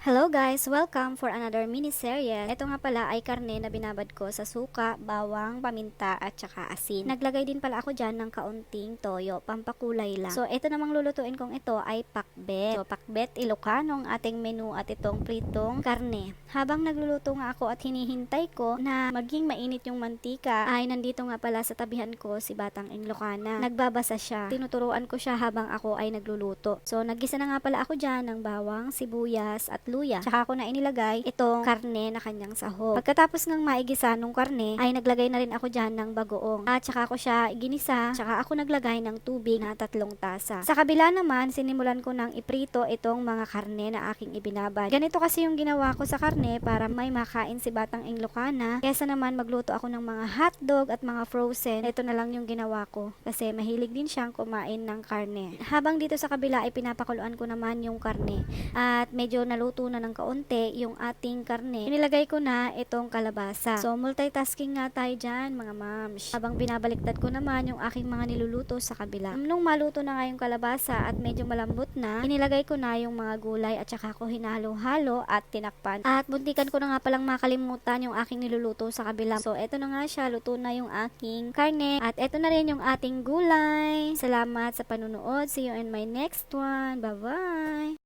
Hello guys! Welcome for another mini-series. Ito nga pala ay karne na binabad ko sa suka, bawang, paminta at saka asin. Naglagay din pala ako dyan ng kaunting toyo, pampakulay lang. So ito namang lulutuin kong ito ay pakbet. So pakbet Ilocano ang ating menu at itong pritong karne. Habang nagluluto nga ako at hinihintay ko na maging mainit yung mantika, ay nandito nga pala sa tabihan ko si Batang Ilocana. Nagbabasa siya. Tinuturuan ko siya habang ako ay nagluluto. So naggisa na nga pala ako dyan ng bawang, sibuyas at luya. Tsaka ako na inilagay itong karne na kanyang sahog. Pagkatapos ng maigisa nung karne, ay naglagay na rin ako dyan ng bagoong. At tsaka ako siya ginisa, tsaka ako naglagay ng tubig na 3 tasa. Sa kabila naman, sinimulan ko ng iprito itong mga karne na aking ibinabad. Ganito kasi yung ginawa ko sa karne para may makain si Batang Ilocana. Kesa naman magluto ako ng mga hotdog at mga frozen, ito na lang yung ginawa ko. Kasi mahilig din siyang kumain ng karne. Habang dito sa kabila ay pinapakuluan ko naman yung karne. At medyo naluto na ng kaunti yung ating karne. Inilagay ko na itong kalabasa. So, multitasking nga tayo dyan, mga mams. Habang binabaliktad ko naman yung aking mga niluluto sa kabila. Nung maluto na nga yung kalabasa at medyo malambot na, inilagay ko na yung mga gulay at saka ko hinalo-halo at tinakpan. At buntikan ko na nga palang makalimutan yung aking niluluto sa kabila. So, eto na nga siya. Luto na yung aking karne. At eto na rin yung ating gulay. Salamat sa panunood. See you in my next one. Bye-bye!